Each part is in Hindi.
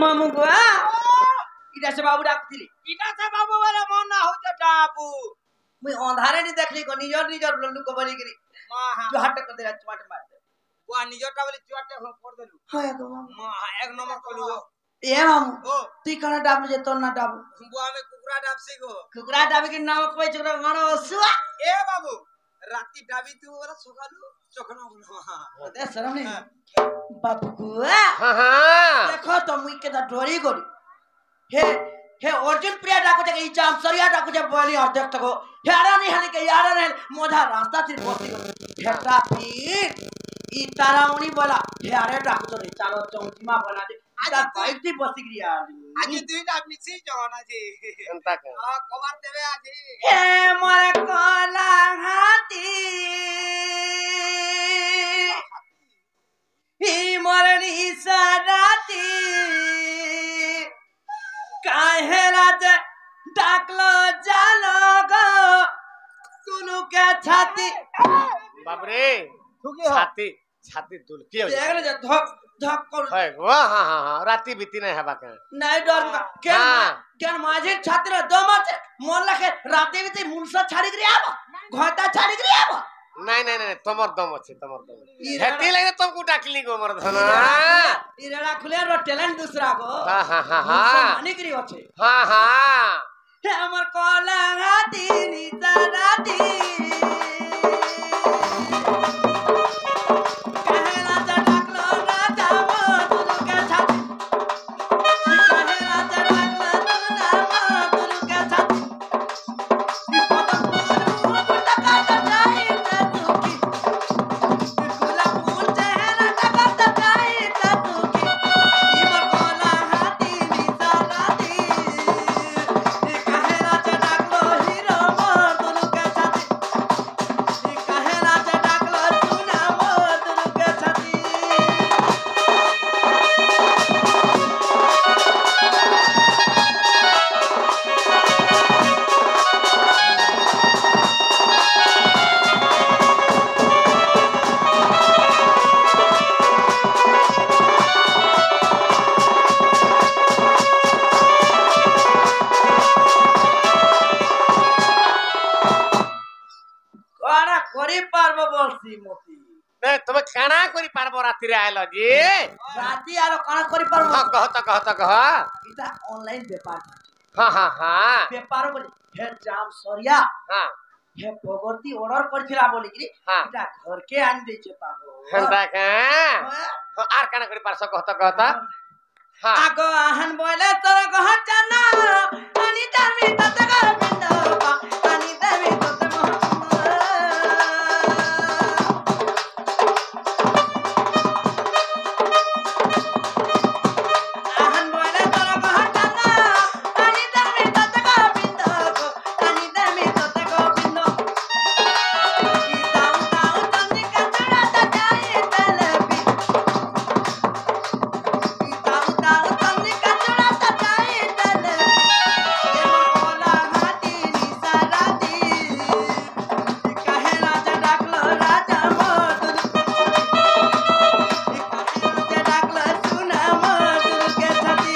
मामू को इटा से बाबू डाकथिली इटा से बाबू वाला मन ना हो डाबू मुई अंधारे नहीं देखली को निजर लल्लू को बनी गिरी जो हट कर दे चमाट मार दे वो निजरटा वाली चुआटे हो फोड़ देलु हाय गो मामू एक नंबर कलु ए मामू तू कना डाबू जे तो ना डाबू बुआ में कुकरा डाबसी गो कुकरा डाबी के नाम कोई चकरा गणो सुआ ए बाबू राती डाबी तू वाला सकालू चखना बोलो दे शरम नहीं बाबू को हां देखो तो मुई के दा डोरी गोली हे अर्जुन प्रिया डाको जे ई जाम सरिया डाको जे बोली और देख तको हेरा नहीं हने के यारा नहीं मोधा रास्ता थी बसी गो हेटा फिर ई ताराउनी बोला हेरे डाको तो चालो चौंचीमा बना दे आजा बाइक थी बसी गिरी यार आज दुईटा मिसी जवाना जी अंता के हां कवर देवे आज हे मोर कोला हाथी ही मोरनी सराती काहे राज डाकलो जालो गो तुलू के छाती बाप रे छाती छाती दुलकी हो देख ले धक धक कर है वाह हां हां हां राती बीती नहीं हेबा के नहीं डर केन माझे छाती रे दम আছে मोर लखे राती बीती मुनसा छाड़ी गिरी आबा घोटा छाड़ी गिरी आबा नहीं तमर दम अछि तमर दम हेती लगे तुमको डाकली गो मर धना इरेड़ा खुले रो टैलेंट दूसरा को हां मानी गिरी अछि हां हे हमर कोला हाथी नीता राती कहला जडकलो राजा वो तुलू के छाती कहला जडकलो राजा वो तुलू के छाती ई पदम बुटा काटा जाई ते दुखी गुला फूल चेहरा टकता जाई ते दुखी ई मर कोला हाथी नीता राती कहला जडकलो हीरो वो तुलू के छाती कहला जडकलो सुना वो तुलू के छाती कोना करी पारबो बोलसी मोती नहीं तुम खाना करी पारबो राती रे आइलो जी राती आलो कोना करी पारबो हां कह इता ऑनलाइन व्यापार हां व्यापार बोली हे जाम सरिया हां हे भगवती ऑर्डर करथिला बोली गिरी हाँ। इता घर के आन दे छै पागो हंदा के आर खाना करी पारस कहता हां आगो आहन बोले तोर कह चना अनि दामी तत ग बिंदो अनि दामी तत आहन बोले तोर कह चना अनि दामी तत ग बिंदो अनि दामी तत ग बिंदो ई ताऊ तन्नी का चुड़ा त जाए तलबी ताऊ तन्नी का चुड़ा त जाए तलबी ये मोर कोला हाथी नी सराती कहे राजा डाकलो राजा मोर कहे राजा डाकलो सुना मोर के छाती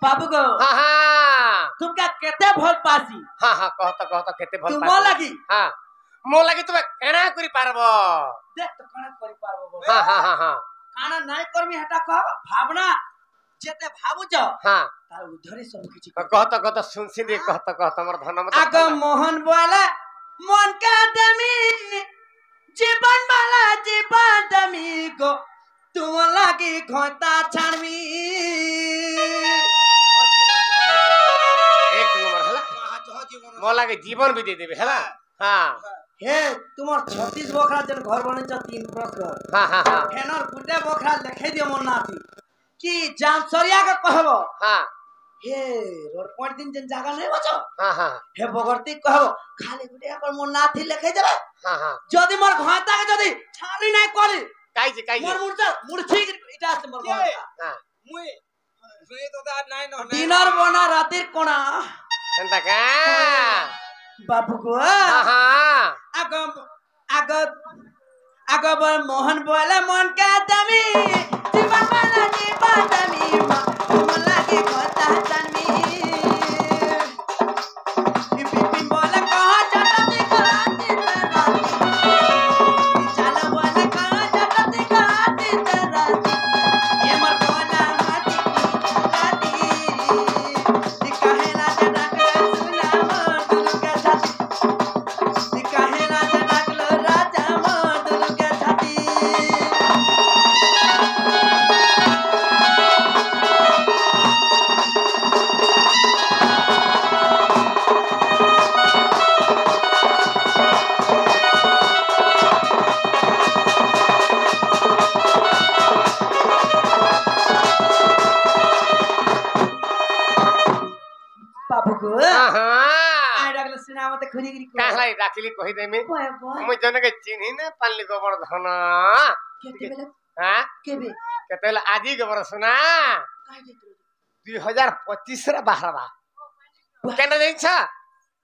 बाबू को हां तुमका केते भल पासी हां कहता केते भल तुम लगी हां मो लगी तुम खाना करी पारबो देख तो कणा करी पारबो हां काना नाही करमी हटा कह भावना जेते भाबुच हां तार उधरे सब किछि कहता सुनसी दे कहता मोर धन मत आग मोहन बोले मन का दमी जीवन वाला जीवन दमी को तुम लगी घोता छानवी एक नंबर हला मो लगे जीवन भी दे देबे हला हां हे तुमर 36 बोखरा जन घर बने छ 3 प्रकर हां हेनर गुड्डे बोखरा लिखे दियो मन नाथी कि जाम सरिया के कहबो हां हे रोड पॉइंट दिन जन जागा नहीं बचो हां हां हे बगरती कहबो खाली गुटे अकर मोर नाथी लेखे देबे हां हां जदी मोर घाता के जदी छानी नहीं करी काई मोर मुरचा मुरछी इटा से मोर घाता हां मुई सुई तो दा नाइ न दिनर बना रातिर कोना एंता का बाबू को हां हां आगो आगो आगो बोल मोहन बोले मन का दमी जीवन वाला जीवन दमी मन लागे कोता तनमी बिपिन बोले कहां चटती कराती तेराती चल बोले कहां चटती कराती तेराती ये मर बोला हाथी की कहेला जटक सुना मोर के छाती कहेला जटक राजा मोर के छाती बाबू को हां हां आइ डाकले सिनेमा त खुरी गिरी को काहलाई राखिली कहि देमी बोय बोय मुई जनके चिन्हि न पालली गोबर धन केते बेले हां केबे केतेला आजी गोबर सुना काई देतरो 2025 रे बाहरबा केना जाइछ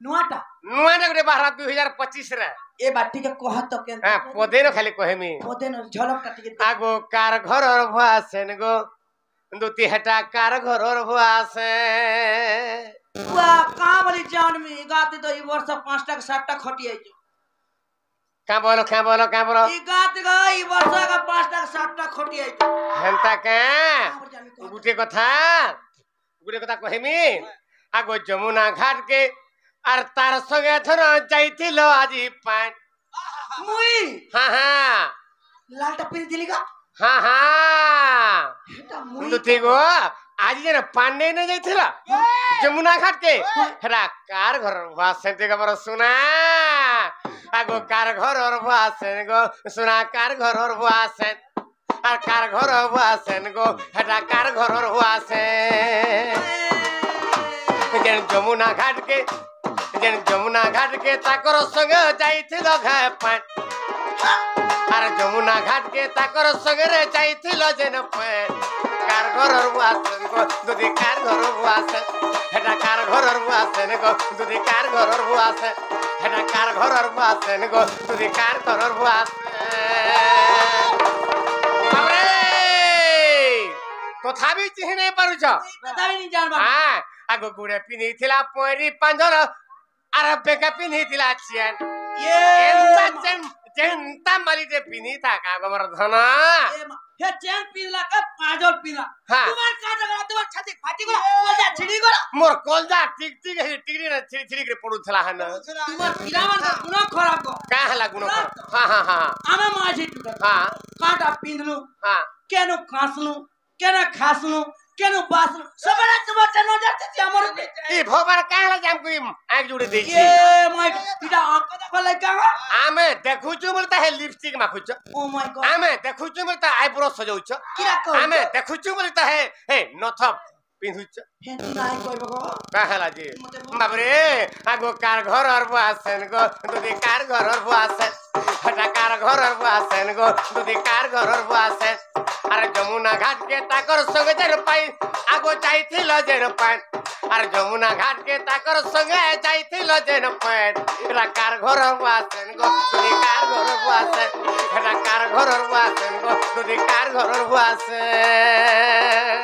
नुआटा नुआ ने गुटे बाहर 2025 रे ए बाटी के कहत तो के हां पदे न खाली कहेमी पोते न झलक काटी के आगो कार घरर भुआसेन गो दुती हेटा कार घरर भुआसे वा कहां वाली जान में गाते तो ई वर्ष 5 टा 7 टा खटी आइजो का बोलो ई गाते गा ई वर्ष का 5 टा 7 टा खटी आइजो हेंता का कहां जानी को गुटे कथा कहेमी आगो जमुना घाट के आर तार संगे थन जाइथिलो आजी पान मुई हां हां लालटा पिन दिलीगा हां हां हेटा मुई दुती गो आज जे पांडे न जाइथिला जमुना घाट के हेरा कार घर वासे ते खबर सुना आगो कार घर और वासे गो सुना कार घर और वासे আর কার ঘর আছেন গো হেটা কার ঘর আছে যেন যমুনা ঘাটকে তাকর সঙ্গে যাইছিল ঘায় পান আর যমুনা ঘাটকে তাকর সঙ্গে রে যাইছিল যেন পান কার ঘর আছেন গো যদি কার ঘর আছে হেটা কার ঘর আছেন গো যদি কার ঘর আছে হেটা কার ঘর আছেন গো যদি কার ঘর আছে तथापि चिन्हि नहीं पारुछ बताइ नि जानबा हां आगो गुडे पिनिथिला पोरी पांजर आर बेका पिनिथिला चेन ये जेंता माली जे पिनिथा का गमर धन हे चैन पिनला का पाजल पिनला हाँ। तुम्हार काट गला तुम्हार छाती फाटी गला कोलजा छिड़ी गला मोर कोलजा टिक टिक हे टिकरी न छिड़ी छिड़ी के पडुथला हन तुम्हार पिरावन का गुना खराब को का हला गुण हां हां हां आमा माजी टुटा हां काटा पिनलु हां केनो खासलु केना खासलु केनो बासलु सबरा तुम्हार चनो जाते छी हमर ई भोबर का हला जाम कोई आग जुड़े दे छी ये माय इटा आंक देखो लै का आमे देखुछु बोलता है लिपस्टिक माखुछ ओ माय गॉड आमे देखुछु बोलता आईब्रो सजाउछ किरा को आमे देखुछु बोलता है हे नथ पिन्हुछ हे नाइ कहबो गो काहला जी बाबरे आगो कार घर और बुआसेन गो दुदी कार घर और बुआसेन हटा कार घर और बुआसेन गो दुदी कार घर और बुआसेन अरे जमुना घाट के ताकर संगे जेर पाई आगो जाइथिल जेर पान अरे जमुना घाट के ताकर संगे जाइथिल जेर पान रा कार घर और बुआसेन गो दुदी कार घर और बुआसेन हटा कार घर और बुआसेन गो दुदी कार घर और बुआसेन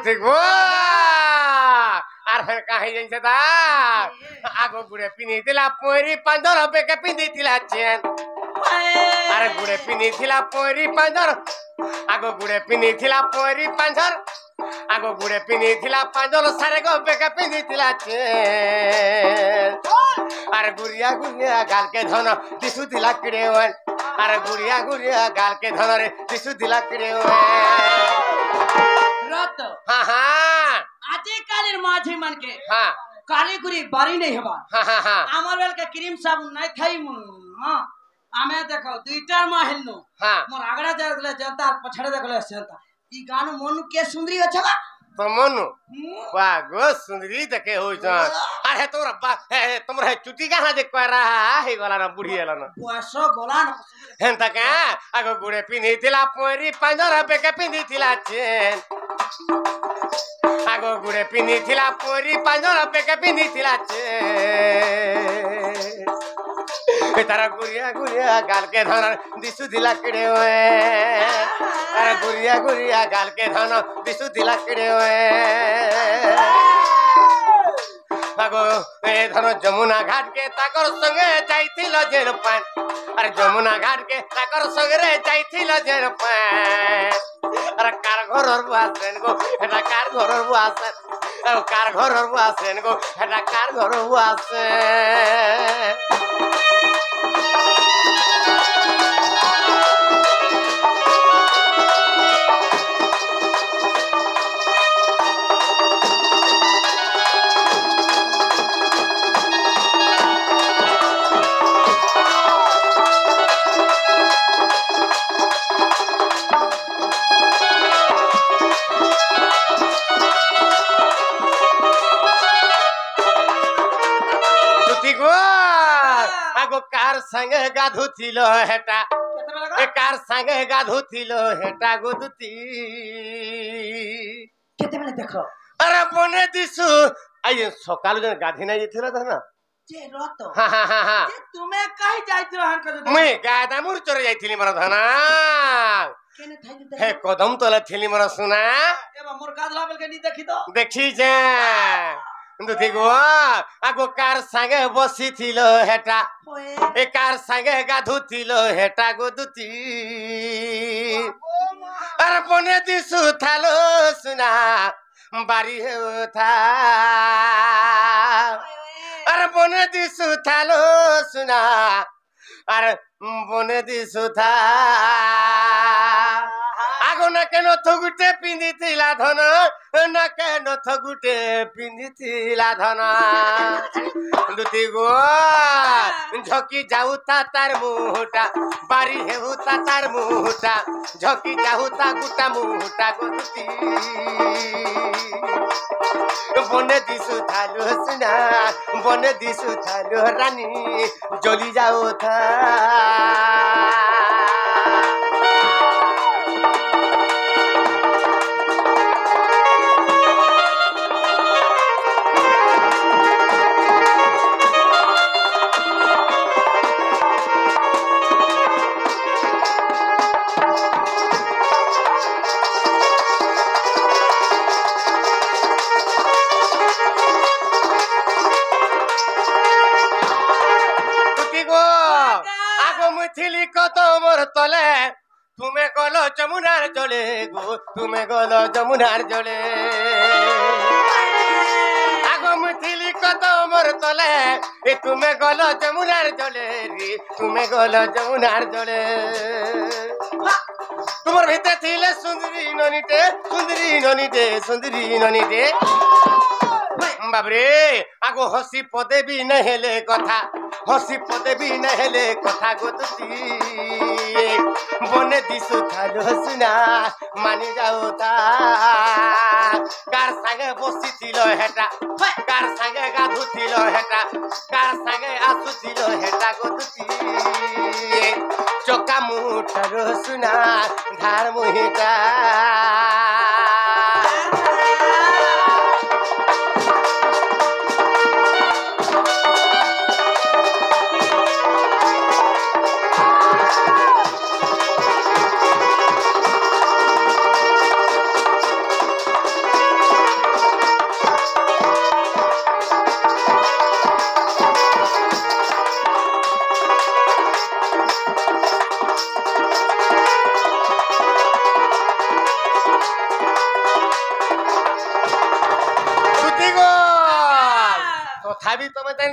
देखो आर काहे जैसे दा आगो गुडे पिनिथिला पोरी पांजर बेके पिनिथिला चेन अरे गुडे पिनिथिला पोरी पांजर आगो गुडे पिनिथिला पोरी पांजर आगो गुड़े पिंधिथिला पांजल सारे गो बेका पिंधिथिला चेन अरे गुड़िया गुड़िया गाल के धन दिसुथिला किड़े वन अरे गुड़िया गुड़िया गाल के धन रे दिसुथिला किड़े वन रत हाँ हाँ आजे कालेर माझी मन के हाँ काली गुरी बारी नहीं हवा हाँ हाँ हाँ আমার বেলকে ক্রিম সাবুন নাই থাই আমি দেখো দুইটার মা হেলনো हाँ মোর আগড়া দেখলে জনতা পছড়ে দেখলে সেনতা ই গান মন কে সুন্দরী আছে বা तो मनु वाह गो सुंदरी देखे हो जान अरे तोरा बा तुमरा चुटी कहां देख पा रहा है गला ना बुढ़ी एला ना বয়স গলা না हेंता का आगो गुड़े पिंधिथिला पोरी पांजर बेके पिंधिथिला चेन आगो गुड़े पिंधिथिला पोरी पांजर बेके पिंधिथिला चेन तारा गुड़िया गुड़िया गाल के धन दिसु दिला किड़े हुए अरे गुड़िया गुड़िया गाल के धन दिसु दिला किड़े हुए आगो ए धन जमुना घाट के ताकर संगे जाइथिल जेर पान अरे जमुना घाट के ताकर संगे रे जाइथिल जेर पान अरे कार घरर बुआसेन गो एटा कार घरर बुआसेन अरे कार घरर बुआसेन गो एटा कार घरर बुआसेन कार संगे गाधुथिल हेटा ए कार संगे गाधुथिल हेटा गोदुती কেতে বেলে দেখো अरे बने दिसु आइ सकाल जन गाधी नै जेथिल त ना যে রত हां हां हां हां যে তুমি কাই যাইতিল হান কত मैं गादा मुर चोर जाइथिली मर धना কেনে থাই हे कदम तले थिली मर सुना এবা মোর গাদলা বেলকে নি দেখি তো देखी जे दुथी गो आगो कार संगे बसिथिल हेटा ওয়ে ए कार संगे गाधुथिल हेटा गोदुती अरे बने दिसु थालो सुना बारी हेउथा अरे बने दिसु थालो सुना अरे बने दिसु था आगो न केन थगुटे पिंधिथिला धन न केन थगुटे पिंधिथिला धन दुती गो झकी जाउता तार मुहटा बारी हेउता तार मुहटा झकी जाउता गुटा मुहटा गोदुती बने दिसु थालो सुना बने दिसु थालो रानी जली जाओ था थिली कदमर तले तुम्हें गलो जमुनार जले गो तुम्हें गलो जमुनार जले आगो मुथिली कदमर तले ए तुम्हें गलो जमुनार जले रे तुम्हें गलो जमुनार जले तुम्हार भीतर थिले सुंदरी ननीटे सुंदरी ननीटे बाबरे आगो हसी पदे भी नहेले कथा हसी पदे भी नहेले कथा गोदुती बने दिसु थालो सुना मानि जाओ ता कार संगे बसिथिल हेटा कार संगे गाधुथिल हेटा कार संगे आसुथिल हेटा गोदुती चका मुठर सुना धार मुहिटा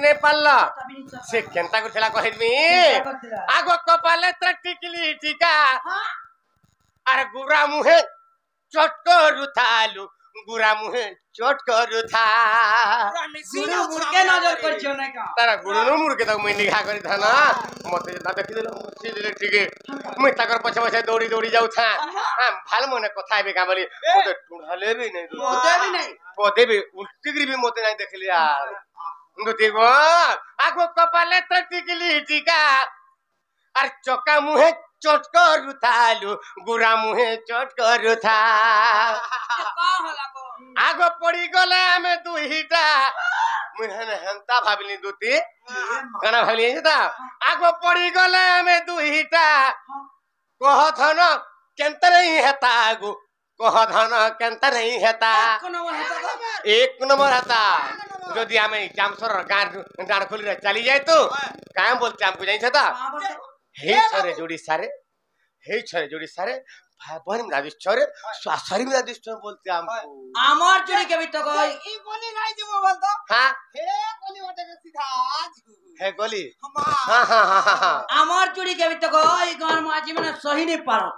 ने पाल्ला तभी नहीं चल से केनता करथिला कहबी केनता करथिला? आगो कपाले त टिकली टीका हाँ अरे गुरा मुहे चटकरु थालु गुरा मुहे चटकरु था गुरु मुर्के नजर करछो ना का तारा गुरु नु मुर्के तक मैं निघा करी था ना मते ना देखि देलो सी दिले ठीके मैं ताकर पछे पछे दौड़ी दौड़ी जाउ था हां भाल मने कथा हेबे का बोली मते टुढाले भी नहीं होते भी नहीं पदे भी उल्टी भी मते नहीं देखली यार दुती गो आगो कपाले त टिकली टीका अरे चका मुहे चटकरु थालु गुरा मुहे चटकरु था का होला गो आगो पड़ी गले हमें दुईटा मुहन हंता भाबिली दुती कना भाबिली था आगो पड़ी गले हमें दुईटा कह धन केंत नहीं हेता आगो कह धन केंत नहीं हेता कोनो होता गो एक नंबर हेता যদি আমি জামসর গান ডান খুলি চালি যাই তো কাম বলতে আমকো জানিছ তা হে ছরে জোড়ি সারে হে ছরে জোড়ি সারে ভাবন রাজেশ্বরে শাশুড়ি রাজেশ্বর বলতে আমকো আমার চুরি के भी तो गई ई बोली नहीं जे मोबाइल तो হ্যাঁ हे बोली ओटे के सीधा आज হে গলি हमार হ্যাঁ হ্যাঁ হ্যাঁ হ্যাঁ আমার চুরি के भी तो गई गान माजी में सही नहीं पारो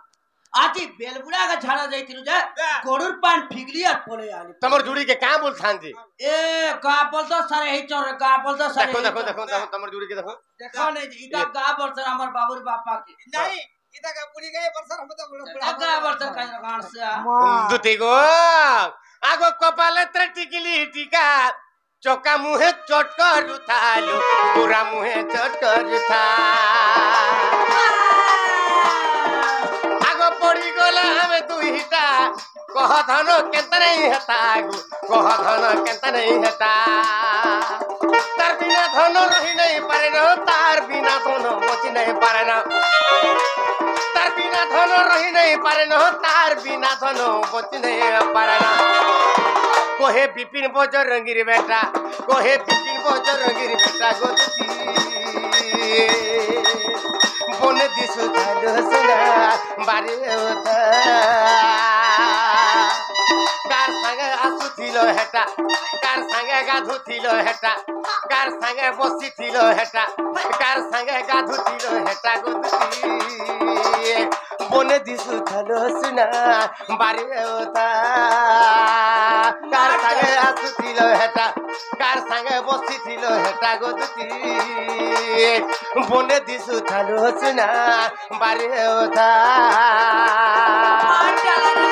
आती बेलबुड़ा का झाड़ा जाइतिलु जे गरुर पान फिगली और पोले आली तमर जुड़ी के का बोल थांजी ए गा बोलतो सारे ही चोर गा बोलतो सारे देखो देखो देखो देखो तमर जुड़ी के देखो देखो नहीं इदा गा बोलतो हमर बाबूर बापा के नहीं इता का पूरी गए परसर हम तो बुढ़ा गा बोलतो का गान से दुती गो आगो कपाले टिकली टीका चौका मुहे चटकर थालू बुरा मुहे चटकर था आगो पड़ी गला हमें दुईटा कह धन केंत नहीं हेता आगो कह धन केंत नहीं हेता तार बिना धन रही नहीं पारे न तार बिना धन बची नहीं पारे न तार बिना धन रही नहीं पारे न तार बिना धन बची नहीं पारे न कोहे बिपिन बजर रंगीर बेटा कोहे बिपिन बजर रंगीर बेटा गोदती बने दिसु थालो सुना बारे होता कार संगे आसु थिलो हेटा कार संगे गाधु थिलो हेटा कार संगे बसी थिलो हेटा कार संगे गाधु थिलो हेटा गोदती बने दिसु थालो सुना बारे होता कार संगे आसु थिलो हेटा कार संगे बसी थिलो हेटा गोदती बने दिसु थालो सुना बारे होता मार डाला रे